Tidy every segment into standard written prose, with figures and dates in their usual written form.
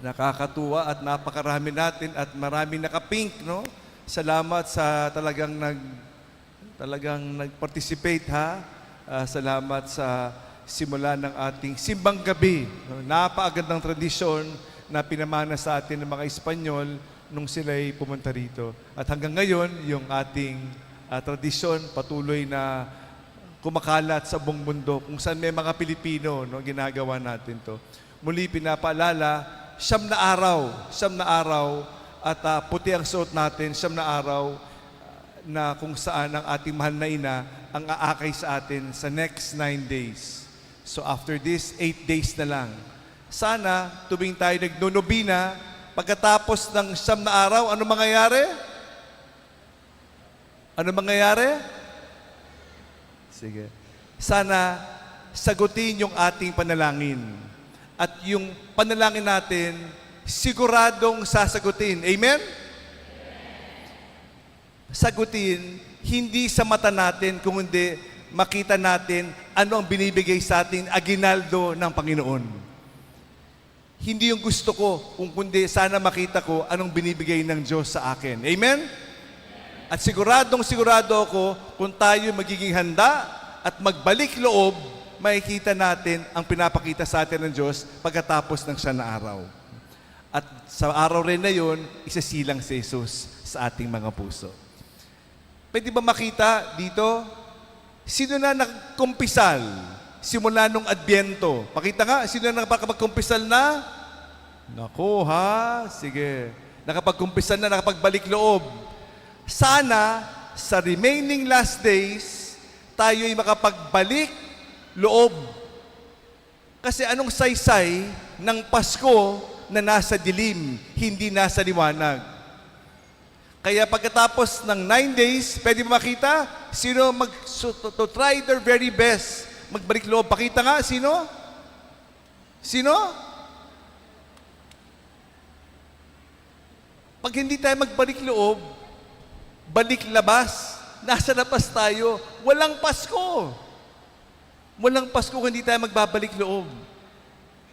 Nakakatuwa at napakarami natin at marami nakapink, no? Salamat sa talagang nag-participate, ha? Salamat sa simula ng ating simbang gabi. No? Napakagandang tradisyon na pinamana sa atin ng mga Espanyol nung sila'y pumunta rito. At hanggang ngayon, yung ating tradisyon patuloy na kumakalat sa buong mundo kung saan may mga Pilipino, no, ginagawa natin to. Muli pinapaalala, 9 na araw at puti ang suot natin, 9 na araw na kung saan ang ating mahal na ina ang aakay sa atin sa next 9 days. So after this, 8 days na lang. Sana tuwing tayo nagnonobina, pagkatapos ng 9 na araw, ano mangyayari? Ano mangyayari? Sige. Sana sagutin yung ating panalangin. At yung panalangin natin, siguradong sasagutin. Amen? Sagutin, hindi sa mata natin, kung hindi makita natin ano ang binibigay sa atin aginaldo ng Panginoon. Hindi yung gusto ko, kung kundi sana makita ko anong binibigay ng Diyos sa akin. Amen? At siguradong sigurado ako, kung tayo magiging handa at magbalik loob, makikita natin ang pinapakita sa atin ng Diyos pagkatapos ng 9 na araw. At sa araw rin na yun, isasilang si Jesus sa ating mga puso. Pwede ba makita dito? Sino na nagkumpisal simula nung Adbyento? Pakita nga, sino na nakapagkumpisal na? Naku ha, sige. Nakapagkumpisal na, nakapagbalik loob. Sana sa remaining last days, tayo'y makapagbalik loob. Kasi anong saysay ng Pasko na nasa dilim, hindi nasa liwanag? Kaya pagkatapos ng 9 days, pwede mo makita sino to try their very best magbalik loob. Pakita nga, sino? Sino? Pag hindi tayo magbalik loob, balik labas, nasa labas tayo, walang Pasko. Walang Pasko kung hindi tayo magbabalik loob.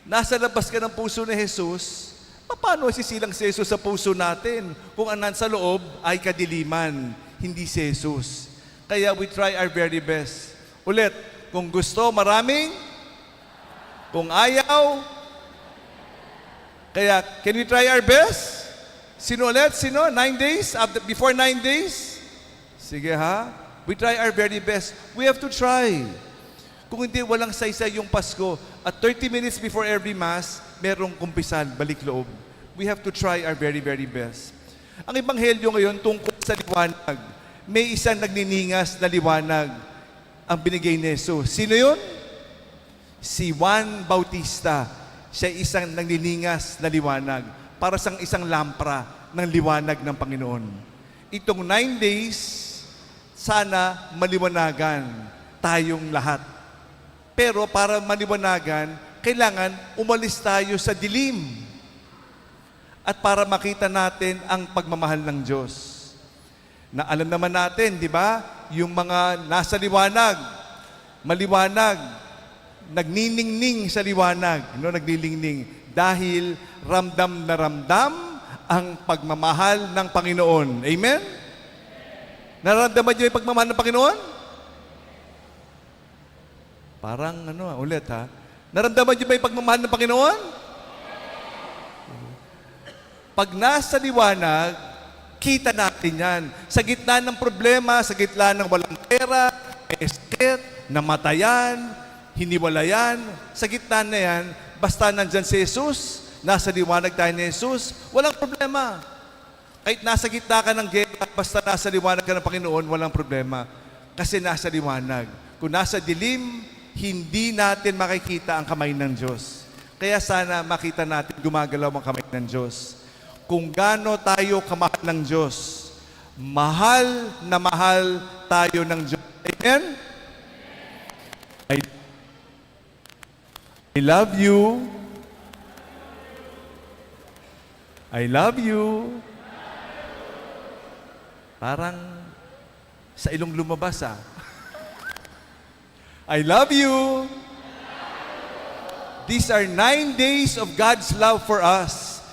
Nasa labas ka ng puso ni Jesus, paano sisilang si Jesus sa puso natin kung ang nasa loob ay kadiliman, hindi si Jesus? Kaya we try our very best. Ulit, kung gusto, maraming. Kung ayaw, kaya can we try our best? Sino ulit? Sino? 9 days? Before 9 days? Sige ha? We try our very best. We have to try. Kung hindi, walang saysay yung Pasko. At 30 minutes before every Mass, merong kumpisal, balik loob. We have to try our very, very best. Ang Ebanghelyo ngayon tungkol sa liwanag. May isang nagniningas na liwanag ang binigay ni Jesus. Sino yun? Si Juan Bautista. Siya isang nagniningas na liwanag para sa isang lampara ng liwanag ng Panginoon. Itong 9 days, sana maliwanagan tayong lahat. Pero para maliwanagan, kailangan umalis tayo sa dilim. At para makita natin ang pagmamahal ng Diyos. Na alam naman natin, di ba? Yung mga nasa liwanag, maliwanag, nagniningning sa liwanag. No, nagniningning. Dahil ramdam na ramdam ang pagmamahal ng Panginoon. Amen? Nararamdaman niyo yung pagmamahal ng Panginoon? Parang ulit ha. Naramdaman niyo ba yung pagmamahal ng Panginoon? Pag nasa liwanag, kita natin yan. Sa gitna ng problema, sa gitna ng walang pera, esket, namatayan, hiniwalayan, sa gitna na yan, basta nandyan si Jesus, nasa liwanag tayo ni Jesus, walang problema. Kahit nasa gitna ka ng gera, basta nasa liwanag ka ng Panginoon, walang problema. Kasi nasa liwanag. Kung nasa dilim, hindi natin makikita ang kamay ng Diyos. Kaya sana makita natin gumagalaw ang kamay ng Diyos. Kung gaano tayo kamahal ng Diyos, mahal na mahal tayo ng Diyos. Amen? I love you. I love you. Parang sa ilong lumabas I love you. These are 9 days of God's love for us.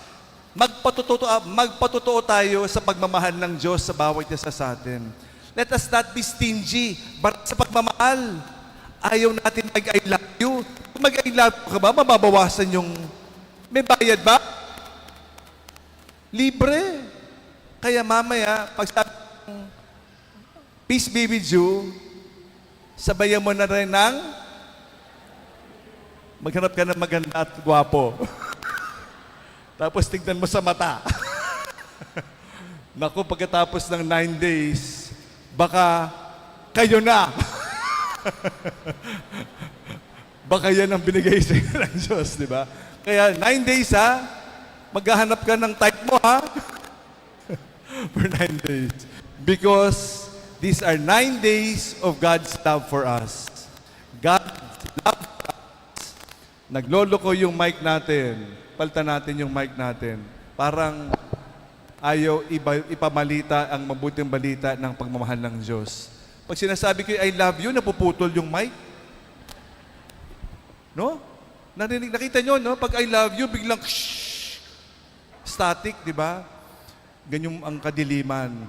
Magpatotoo tayo sa pagmamahal ng Diyos sa bawat isa sa atin. Let us not be stingy sa pagmamahal. Ayaw natin mag-I love you. Kung mag-I love you ka ba, mababawasan yung... May bayad ba? Libre. Kaya mamaya, pag sabi ng peace be with you, sabayan mo na rin ng maghanap ka ng maganda at gwapo. Tapos tignan mo sa mata. Naku, pagkatapos ng 9 days, baka kayo na. Baka yan ang binigay sa inyo ng Diyos, di ba? Kaya 9 days ha, maghahanap ka ng type mo ha. For 9 days. Because these are 9 days of God's love for us. God's love for us. Nagloloko yung mic natin. Palitan natin yung mic natin. Parang ayaw ipamalita ang mabuting balita ng pagmamahal ng Diyos. Pag sinasabi ko I love you, napuputol yung mic. No? Nakita nyo, no? Pag I love you, biglang static, di ba? Ganyan ang kadiliman.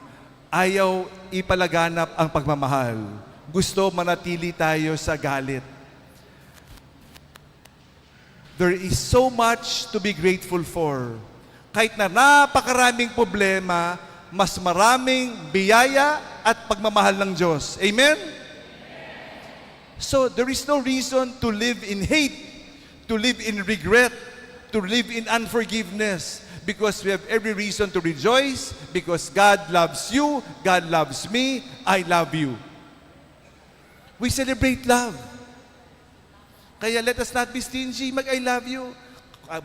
Ayaw ipalaganap ang pagmamahal. Gusto manatili tayo sa galit. There is so much to be grateful for. Kahit na napakaraming problema, mas maraming biyaya at pagmamahal ng Diyos. Amen? So, there is no reason to live in hate, to live in regret, to live in unforgiveness. Because we have every reason to rejoice, because God loves you, God loves me, I love you. We celebrate love. Kaya let us not be stingy, mag-I love you.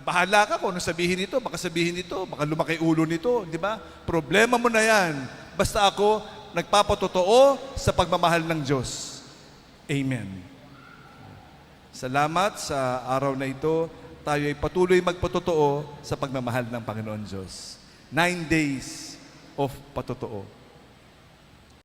Bahala ka kung ano sabihin nito, baka sabihin nito, baka lumaki ulo nito, di ba? Problema mo na yan. Basta ako, nagpapatotoo sa pagmamahal ng Diyos. Amen. Salamat sa araw na ito. Tayo ay patuloy magpatotoo sa pagmamahal ng Panginoon Diyos. 9 days of patotoo.